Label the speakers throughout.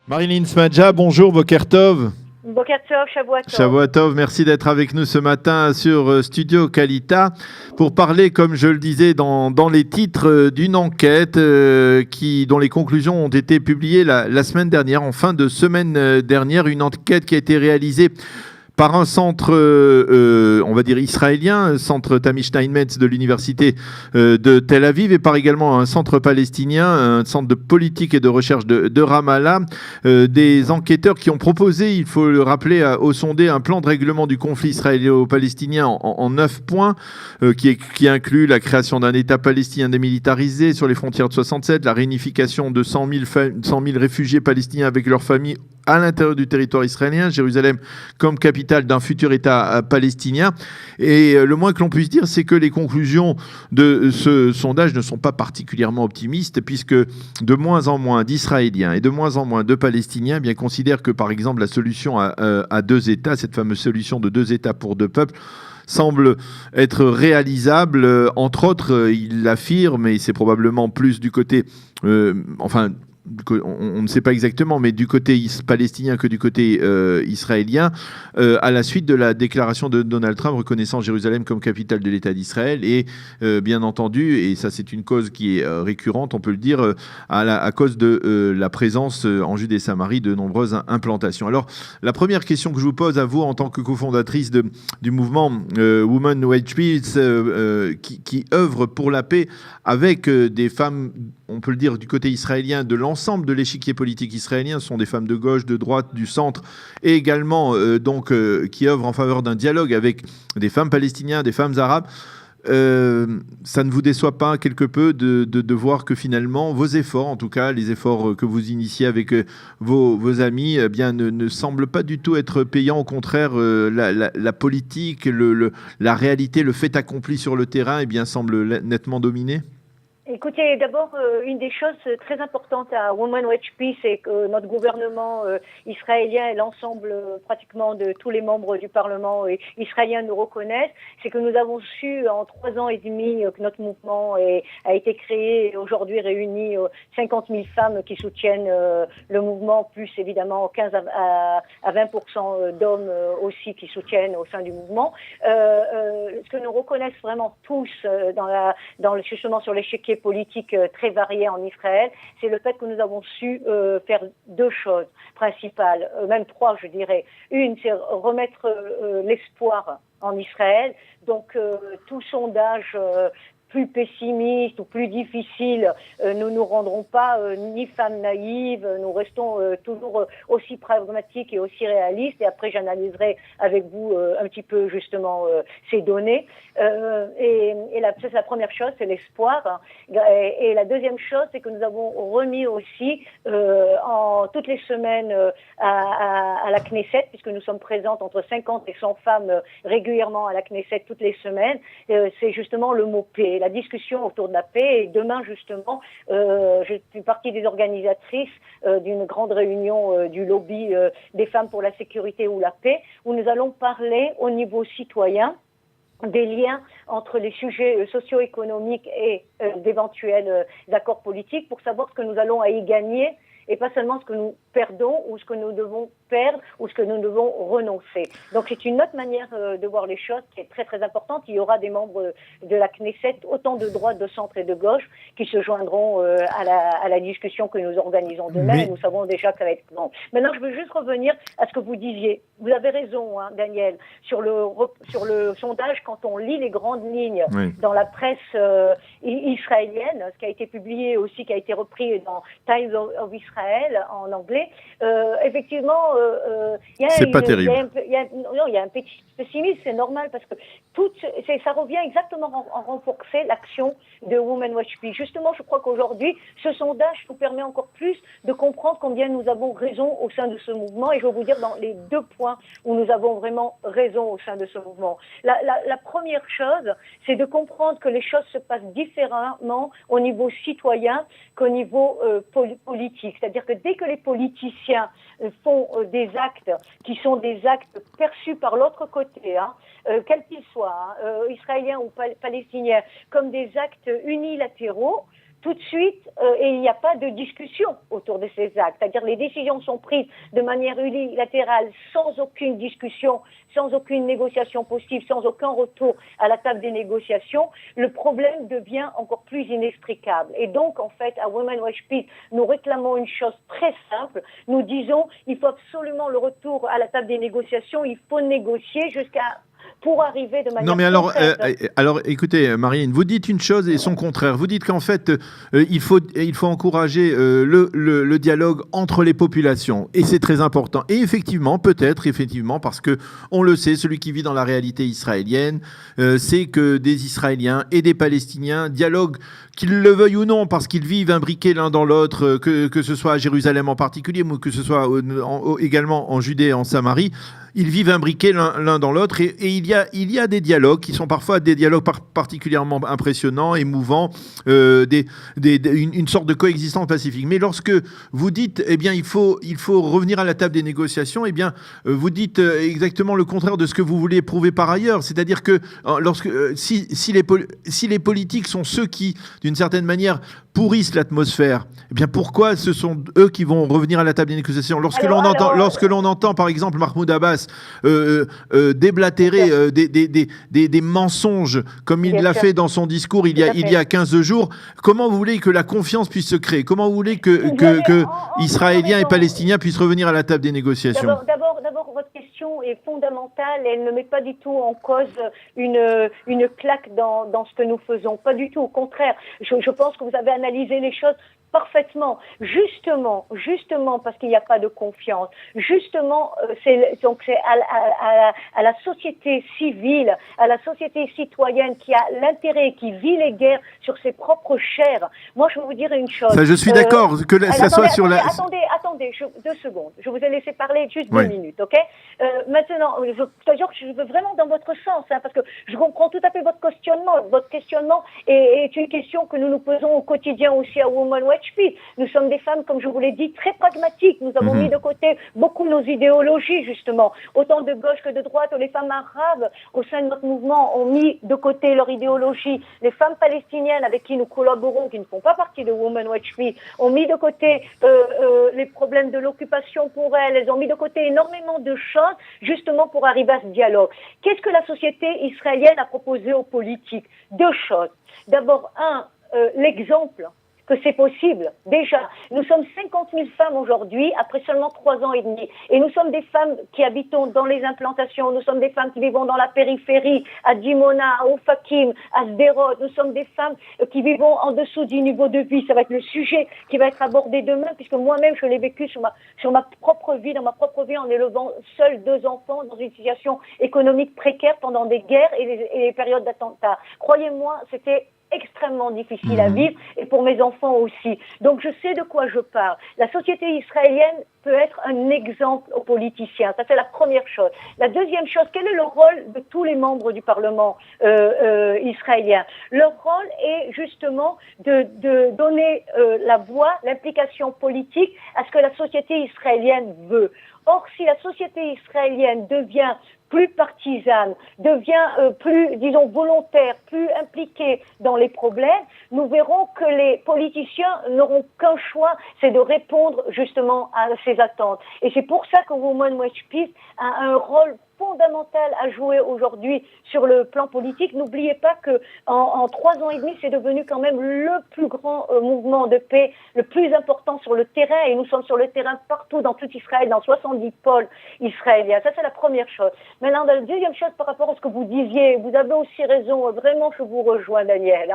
Speaker 1: Marilyn Smadja, bonjour, Boker Tov.
Speaker 2: Boker Tov, Shavua Tov.
Speaker 1: Shavua Tov, merci d'être avec nous ce matin sur Studio Kalita pour parler, comme je le disais dans les titres, d'une enquête dont les conclusions ont été publiées la semaine dernière, en fin de semaine dernière, une enquête qui a été réalisée par un centre, on va dire israélien, centre Tammy Steinmetz de l'université de Tel Aviv, et par également un centre palestinien, un centre de politique et de recherche de Ramallah, des enquêteurs qui ont proposé, il faut le rappeler, au sondé un plan de règlement du conflit israélo-palestinien en 9 points, qui inclut la création d'un État palestinien démilitarisé sur les frontières de 67, la réunification de 100 000 réfugiés palestiniens avec leurs familles à l'intérieur du territoire israélien, Jérusalem comme capitale d'un futur État palestinien. Et le moins que l'on puisse dire, c'est que les conclusions de ce sondage ne sont pas particulièrement optimistes, puisque de moins en moins d'Israéliens et de moins en moins de Palestiniens considèrent que, par exemple, la solution à deux États, cette fameuse solution de deux États pour deux peuples, semble être réalisable. Entre autres, il l'affirme, et c'est probablement plus du côté... on ne sait pas exactement, mais du côté palestinien que du côté israélien, à la suite de la déclaration de Donald Trump reconnaissant Jérusalem comme capitale de l'État d'Israël, et bien entendu, et ça c'est une cause qui est récurrente, on peut le dire, à cause de la présence en Judée-Samarie de nombreuses implantations. Alors, la première question que je vous pose à vous en tant que cofondatrice du mouvement Women Wage Peace, qui œuvre pour la paix avec des femmes, on peut le dire, du côté israélien, de l'ensemble de l'échiquier politique israélien. Ce sont des femmes de gauche, de droite, du centre, et également qui œuvrent en faveur d'un dialogue avec des femmes palestiniennes, des femmes arabes. Ça ne vous déçoit pas quelque peu de voir que finalement vos efforts, en tout cas les efforts que vous initiez avec vos amis, ne semblent pas du tout être payants. Au contraire, la politique, la réalité, le fait accompli sur le terrain, semble nettement dominé.
Speaker 2: Écoutez, d'abord, une des choses très importantes à Women Wage Peace, c'est que notre gouvernement israélien et l'ensemble pratiquement de tous les membres du Parlement israélien nous reconnaissent, c'est que nous avons su en 3 ans et demi que notre mouvement a été créé et aujourd'hui réunit 50 000 femmes qui soutiennent le mouvement, plus évidemment 15 à 20% d'hommes aussi qui soutiennent au sein du mouvement. Ce que nous reconnaissent vraiment tous justement sur l'échiquier politique très variée en Israël, c'est le fait que nous avons su faire 2 choses principales, même 3 je dirais. Une, c'est remettre l'espoir en Israël, donc tout sondage plus pessimiste ou plus difficile ne nous rendront pas ni femmes naïves, nous restons toujours aussi pragmatiques et aussi réalistes, et après j'analyserai avec vous un petit peu justement ces données. C'est la première chose, c'est l'espoir. Et la deuxième chose, c'est que nous avons remis aussi toutes les semaines à la Knesset, puisque nous sommes présentes entre 50 et 100 femmes régulièrement à la Knesset toutes les semaines, c'est justement le mot paix, la discussion autour de la paix. Et demain justement, je suis partie des organisatrices d'une grande réunion du lobby des femmes pour la sécurité ou la paix, où nous allons parler au niveau citoyen des liens entre les sujets socio-économiques et d'éventuels accords politiques, pour savoir ce que nous allons à y gagner et pas seulement ce que nous perdons ou ce que nous devons perdre ou ce que nous devons renoncer. Donc c'est une autre manière de voir les choses qui est très très importante. Il y aura des membres de la Knesset, autant de droite, de centre et de gauche, qui se joindront à la discussion que nous organisons demain. Et nous savons déjà que ça va être long. Maintenant, je veux juste revenir à ce que vous disiez. Vous avez raison, hein, Daniel, sur le sondage. Quand on lit les grandes lignes dans la presse israélienne, ce qui a été publié aussi, qui a été repris dans Times of Israel en anglais, effectivement,
Speaker 1: c'est pas terrible.
Speaker 2: Il y a un petit pessimisme, c'est normal, parce que ça revient exactement à renforcer l'action de Women Watch Peace. Justement, je crois qu'aujourd'hui, ce sondage nous permet encore plus de comprendre combien nous avons raison au sein de ce mouvement, et je vais vous dire dans les 2 points où nous avons vraiment raison au sein de ce mouvement. La première chose, c'est de comprendre que les choses se passent différemment au niveau citoyen qu'au niveau politique. C'est-à-dire que dès que les politiciens font des actes qui sont des actes perçus par l'autre côté, quels qu'ils soient, israéliens ou palestiniens, comme des actes unilatéraux, tout de suite, et il n'y a pas de discussion autour de ces actes. C'est-à-dire les décisions sont prises de manière unilatérale, sans aucune discussion, sans aucune négociation possible, sans aucun retour à la table des négociations. Le problème devient encore plus inextricable. Et donc, en fait, à Women Watch Peace, nous réclamons une chose très simple. Nous disons, il faut absolument le retour à la table des négociations, il faut négocier pour arriver de manière
Speaker 1: Non, mais
Speaker 2: concrète.
Speaker 1: alors, écoutez, Marianne, vous dites une chose et son contraire. Vous dites qu'en fait, il faut encourager le dialogue entre les populations, et c'est très important. Et effectivement, parce que on le sait, celui qui vit dans la réalité israélienne, c'est que des Israéliens et des Palestiniens dialoguent, qu'ils le veuillent ou non, parce qu'ils vivent imbriqués l'un dans l'autre, que ce soit à Jérusalem en particulier, ou que ce soit également en Judée et en Samarie. Ils vivent imbriqués l'un dans l'autre, et il y a des dialogues qui sont parfois des dialogues particulièrement impressionnants, émouvants, une sorte de coexistence pacifique. Mais lorsque vous dites, eh bien, il faut revenir à la table des négociations, eh bien, vous dites exactement le contraire de ce que vous voulez prouver par ailleurs. C'est-à-dire que si les politiques sont ceux qui, d'une certaine manière, pourrissent l'atmosphère, eh bien, pourquoi ce sont eux qui vont revenir à la table des négociations? Lorsque l'on entend, par exemple, Mahmoud Abbas déblatérer des mensonges comme il l'a fait dans son discours il y a 15 jours, comment vous voulez que la confiance puisse se créer? Comment vous voulez que Israéliens et Palestiniens puissent revenir à la table des négociations?
Speaker 2: D'abord, votre question est fondamentale. Elle ne met pas du tout en cause une claque dans ce que nous faisons. Pas du tout. Au contraire, je pense que vous avez analysé les choses parfaitement, justement parce qu'il n'y a pas de confiance, justement c'est à la société civile, à la société citoyenne qui a l'intérêt, qui vit les guerres sur ses propres chairs. Moi, je vais vous dire une chose.
Speaker 1: Ça, je suis d'accord que ça soit sur la.
Speaker 2: Attendez, 2 secondes. Je vous ai laissé parler juste 2 minutes, ok? Maintenant, je veux vraiment dans votre sens, parce que je comprends tout à fait votre questionnement. Votre questionnement est une question que nous nous posons au quotidien aussi à Women Watch Peace. Nous sommes des femmes, comme je vous l'ai dit, très pragmatiques. Nous avons mis de côté beaucoup nos idéologies, justement. Autant de gauche que de droite, les femmes arabes, au sein de notre mouvement, ont mis de côté leur idéologie. Les femmes palestiniennes avec qui nous collaborons, qui ne font pas partie de Women Watch Peace, ont mis de côté les problèmes de l'occupation pour elles. Elles ont mis de côté énormément de choses, justement pour arriver à ce dialogue. Qu'est-ce que la société israélienne a proposé aux politiques? 2 choses. D'abord, l'exemple que c'est possible. Déjà, nous sommes 50 000 femmes aujourd'hui, après seulement 3 ans et demi. Et nous sommes des femmes qui habitons dans les implantations, nous sommes des femmes qui vivons dans la périphérie, à Dimona, à Ofakim, à Sderot. Nous sommes des femmes qui vivons en dessous du niveau de vie. Ça va être le sujet qui va être abordé demain, puisque moi-même, je l'ai vécu sur ma propre vie, dans ma propre vie, en élevant seuls 2 enfants dans une situation économique précaire pendant des guerres et les périodes d'attentats. Croyez-moi, c'était extrêmement difficile à vivre, et pour mes enfants aussi. Donc je sais de quoi je parle. La société israélienne peut être un exemple aux politiciens. Ça, c'est la première chose. La deuxième chose, quel est le rôle de tous les membres du Parlement israélien? Leur rôle est justement de donner la voix, l'implication politique à ce que la société israélienne veut. Or, si la société israélienne devient plus partisane, devient plus, disons, volontaire, plus impliquée dans les problèmes, nous verrons que les politiciens n'auront qu'un choix, c'est de répondre justement à ces attentes. Et c'est pour ça que Women Watch Peace a un rôle fondamental à jouer aujourd'hui sur le plan politique. N'oubliez pas que en 3 ans et demi, c'est devenu quand même le plus grand mouvement de paix, le plus important sur le terrain, et nous sommes sur le terrain partout dans tout Israël, dans 70 pôles israéliens. Ça, c'est la première chose. Maintenant, la deuxième chose par rapport à ce que vous disiez, vous avez aussi raison, vraiment, je vous rejoins, Daniel.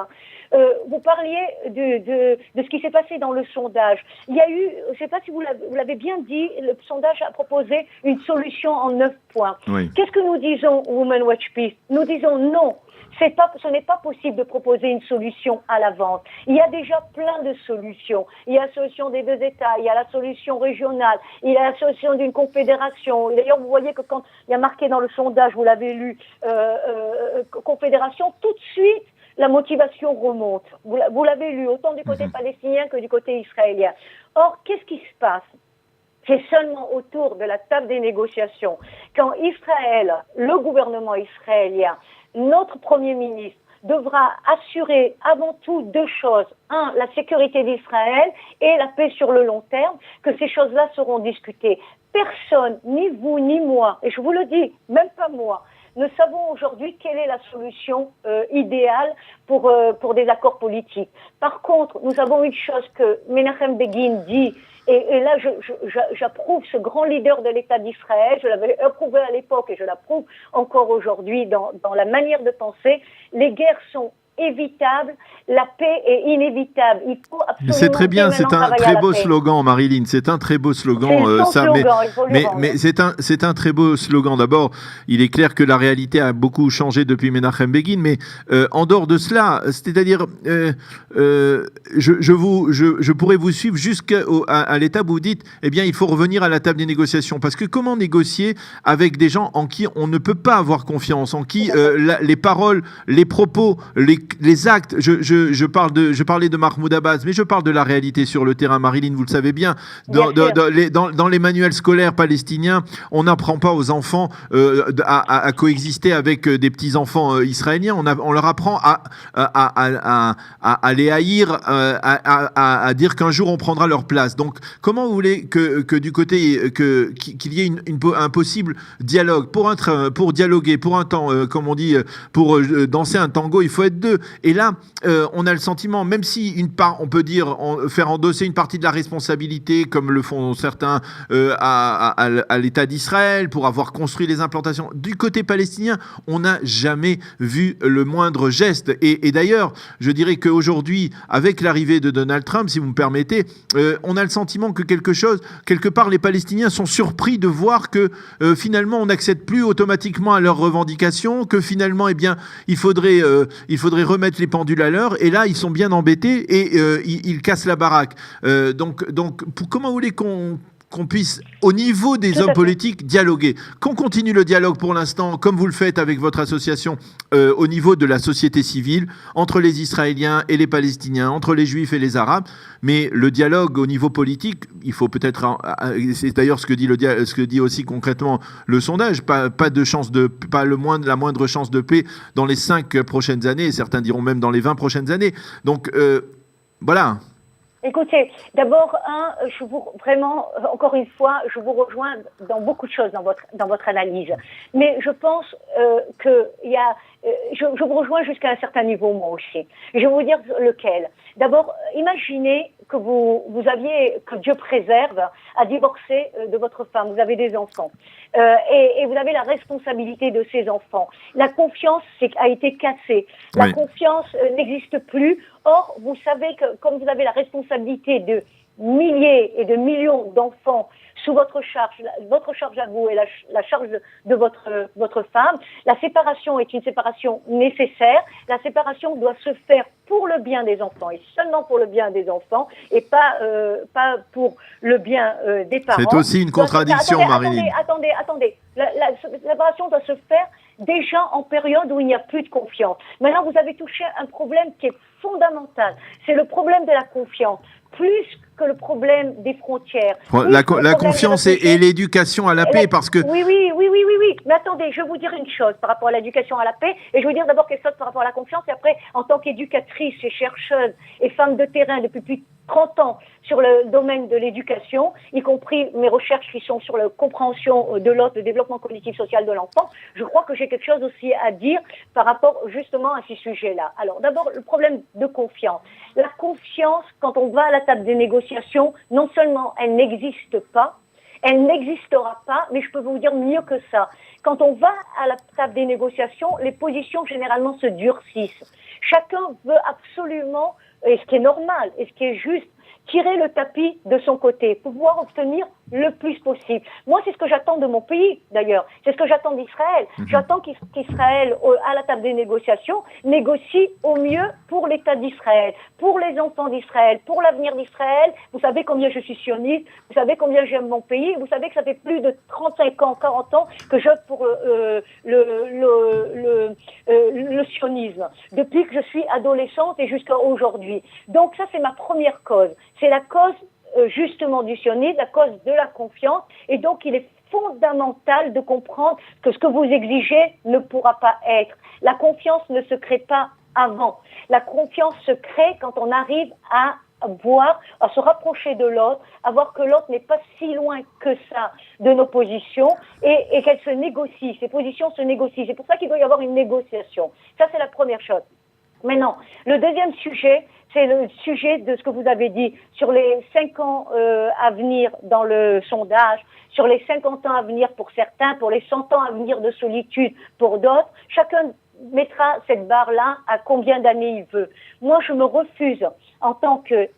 Speaker 2: Vous parliez de ce qui s'est passé dans le sondage. Il y a eu, je ne sais pas si vous l'avez bien dit, le sondage a proposé une solution en 9 points. Oui. Qu'est-ce que nous disons, Women Watch Peace? Nous disons non. Ce n'est pas possible de proposer une solution à l'avance. Il y a déjà plein de solutions. Il y a la solution des 2 États, il y a la solution régionale, il y a la solution d'une confédération. D'ailleurs, vous voyez que quand il y a marqué dans le sondage, vous l'avez lu, confédération, tout de suite, la motivation remonte. Vous l'avez lu, autant du côté palestinien que du côté israélien. Or, qu'est-ce qui se passe? C'est seulement autour de la table des négociations, quand Israël, le gouvernement israélien, notre Premier ministre, devra assurer avant tout deux choses. Un, la sécurité d'Israël et la paix sur le long terme, que ces choses-là seront discutées. Personne, ni vous ni moi, et je vous le dis, même pas moi, ne savons aujourd'hui quelle est la solution idéale pour des accords politiques. Par contre, nous avons une chose que Menachem Begin dit, et là j'approuve ce grand leader de l'État d'Israël, je l'avais approuvé à l'époque et je l'approuve encore aujourd'hui dans la manière de penser, les guerres sont évitable, la paix est inévitable. Il faut absolument.
Speaker 1: C'est très bien, c'est un très beau slogan, Marilyn. C'est un très beau slogan. Mais c'est un très beau slogan. D'abord, il est clair que la réalité a beaucoup changé depuis Menachem Begin, mais en dehors de cela, c'est-à-dire, je pourrais vous suivre jusqu'à l'étape où vous dites, eh bien, il faut revenir à la table des négociations, parce que comment négocier avec des gens en qui on ne peut pas avoir confiance, en qui les paroles, les propos, les actes, je parlais de Mahmoud Abbas, mais je parle de la réalité sur le terrain, Marilyn, vous le savez bien. Dans les manuels scolaires palestiniens, on n'apprend pas aux enfants à coexister avec des petits-enfants israéliens, on leur apprend à les haïr, à dire qu'un jour on prendra leur place. Donc, comment vous voulez que du côté, qu'il y ait un possible dialogue, pour dialoguer, pour un temps, comme on dit, pour danser un tango, il faut être deux. Et là, on a le sentiment, même si on peut dire, faire endosser une partie de la responsabilité, comme le font certains à l'État d'Israël, pour avoir construit les implantations. Du côté palestinien, on n'a jamais vu le moindre geste. Et d'ailleurs, je dirais qu'aujourd'hui, avec l'arrivée de Donald Trump, si vous me permettez, on a le sentiment que quelque part, les Palestiniens sont surpris de voir que finalement, on n'accède plus automatiquement à leurs revendications, que finalement, eh bien, il faudrait remettre les pendules à l'heure, et là ils sont bien embêtés et ils cassent la baraque. Donc comment vous voulez qu'on puisse, au niveau des hommes politiques, dialoguer, qu'on continue le dialogue pour l'instant, comme vous le faites avec votre association, au niveau de la société civile, entre les Israéliens et les Palestiniens, entre les Juifs et les Arabes, mais le dialogue au niveau politique, il faut peut-être, c'est d'ailleurs ce que dit aussi concrètement le sondage, pas la moindre chance de paix dans les 5 prochaines années, et certains diront même dans les 20 prochaines années. Donc voilà.
Speaker 2: Écoutez, d'abord, encore une fois, je vous rejoins dans beaucoup de choses dans votre analyse. Mais je pense je vous rejoins jusqu'à un certain niveau, moi aussi. Je vais vous dire lequel. D'abord, imaginez que que Dieu préserve, à divorcer de votre femme. Vous avez des enfants. Et vous avez la responsabilité de ces enfants. La confiance a été cassée. La confiance n'existe plus. Or, vous savez que comme vous avez la responsabilité de milliers et de millions d'enfants sous votre charge à vous et la charge de votre femme, la séparation est une séparation nécessaire. La séparation doit se faire pour le bien des enfants et seulement pour le bien des enfants et pas pour le bien des parents.
Speaker 1: C'est aussi une contradiction, Marilyn.
Speaker 2: Attendez. La séparation doit se faire déjà en période où il n'y a plus de confiance. Maintenant, vous avez touché un problème qui est fondamental. C'est le problème de la confiance. Plus que le problème des frontières.
Speaker 1: La confiance et l'éducation à la paix, parce que...
Speaker 2: Oui. Mais attendez, je vais vous dire une chose par rapport à l'éducation à la paix, et je vais vous dire d'abord quelque chose par rapport à la confiance, et après, en tant qu'éducatrice et chercheuse et femme de terrain depuis plus de 30 ans sur le domaine de l'éducation, y compris mes recherches qui sont sur la compréhension de l'autre, le développement cognitif social de l'enfant, je crois que j'ai quelque chose aussi à dire par rapport justement à ces sujets-là. Alors d'abord, le problème de confiance. La confiance, quand on va à la table des négociations, non seulement elle n'existe pas, elle n'existera pas, mais je peux vous dire mieux que ça. Quand on va à la table des négociations, les positions généralement se durcissent. Chacun veut absolument, et ce qui est normal, et ce qui est juste, tirer le tapis de son côté, pouvoir obtenir le plus possible. Moi, c'est ce que j'attends de mon pays, d'ailleurs. C'est ce que j'attends d'Israël. J'attends qu'Israël, à la table des négociations, négocie au mieux pour l'État d'Israël, pour les enfants d'Israël, pour l'avenir d'Israël. Vous savez combien je suis sioniste, vous savez combien j'aime mon pays, vous savez que ça fait plus de 35 ans, 40 ans que j'opte pour le sionisme, depuis que je suis adolescente et jusqu'à aujourd'hui. Donc ça, c'est ma première cause. C'est la cause justement du sionisme, la cause de la confiance, et donc il est fondamental de comprendre que ce que vous exigez ne pourra pas être. La confiance ne se crée pas avant. La confiance se crée quand on arrive à voir, à se rapprocher de l'autre, à voir que l'autre n'est pas si loin que ça de nos positions et qu'elles se négocient. Ces positions se négocient. C'est pour ça qu'il doit y avoir une négociation. Ça, c'est la première chose. Maintenant, le deuxième sujet, c'est le sujet de ce que vous avez dit sur les 5 ans à venir dans le sondage, sur les 50 ans à venir pour certains, pour les 100 ans à venir de solitude pour d'autres. Chacun mettra cette barre-là à combien d'années il veut. Moi, je me refuse, en tant que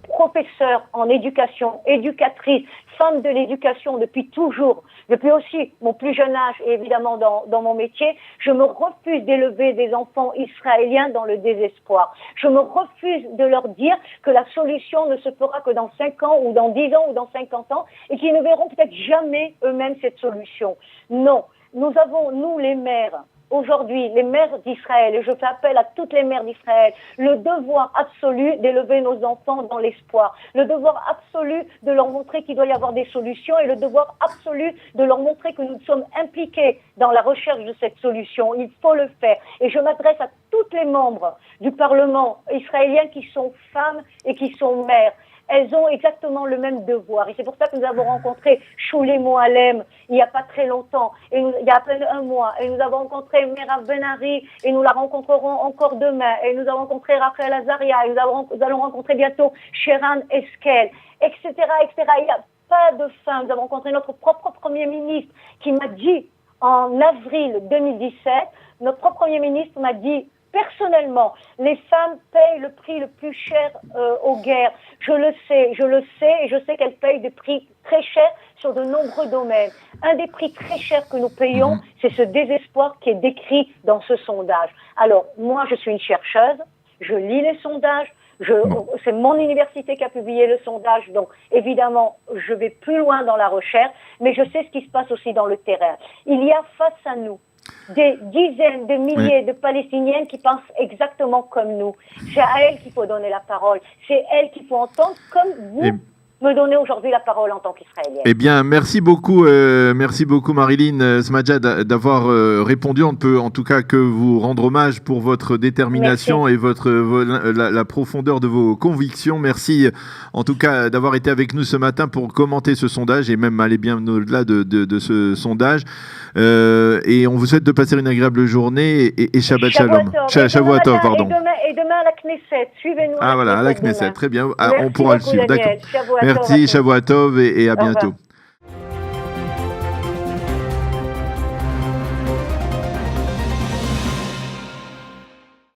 Speaker 2: professeur en éducation, éducatrice, femme de l'éducation depuis toujours, depuis aussi mon plus jeune âge et évidemment dans mon métier, je me refuse d'élever des enfants israéliens dans le désespoir. Je me refuse de leur dire que la solution ne se fera que dans 5 ans ou dans 10 ans ou dans 50 ans et qu'ils ne verront peut-être jamais eux-mêmes cette solution. Non, nous avons, nous les mères, aujourd'hui, les mères d'Israël, et je fais appel à toutes les mères d'Israël, le devoir absolu d'élever nos enfants dans l'espoir, le devoir absolu de leur montrer qu'il doit y avoir des solutions et le devoir absolu de leur montrer que nous sommes impliqués dans la recherche de cette solution. Il faut le faire. Et je m'adresse à toutes les membres du Parlement israélien qui sont femmes et qui sont mères. Elles ont exactement le même devoir. Et c'est pour ça que nous avons rencontré Choulé Moalem il n'y a pas très longtemps, et il y a à peine un mois. Et nous avons rencontré Merav Ben-Ari, et nous la rencontrerons encore demain. Et nous avons rencontré Rachel Azaria, et nous allons rencontrer bientôt Sheran Eskel, etc., etc. Il n'y a pas de fin. Nous avons rencontré notre propre Premier ministre qui m'a dit, en avril 2017, notre propre Premier ministre m'a dit, personnellement, les femmes payent le prix le plus cher aux guerres. Je le sais, et je sais qu'elles payent des prix très chers sur de nombreux domaines. Un des prix très chers que nous payons, c'est ce désespoir qui est décrit dans ce sondage. Alors, moi, je suis une chercheuse, je lis les sondages, c'est mon université qui a publié le sondage, donc évidemment, je vais plus loin dans la recherche, mais je sais ce qui se passe aussi dans le terrain. Il y a face à nous des dizaines de milliers de Palestiniennes qui pensent exactement comme nous. C'est à elles qu'il faut donner la parole. C'est elles qu'il faut entendre, comme vous me donnez aujourd'hui la parole en tant qu'Israélienne.
Speaker 1: Eh bien, merci beaucoup Marilyn Smadja d'avoir répondu. On ne peut en tout cas que vous rendre hommage pour votre détermination
Speaker 2: merci.
Speaker 1: et la profondeur de vos convictions. Merci en tout cas d'avoir été avec nous ce matin pour commenter ce sondage et même aller bien au-delà de ce sondage. Et on vous souhaite de passer une agréable journée et Shabbat Shalom. Shavua Tov, pardon.
Speaker 2: Et demain à la Knesset, suivez-nous.
Speaker 1: Ah voilà, à la Knesset, très bien. On pourra le suivre, d'accord.
Speaker 2: Daniel.
Speaker 1: Merci, Shavua Tov et à bientôt.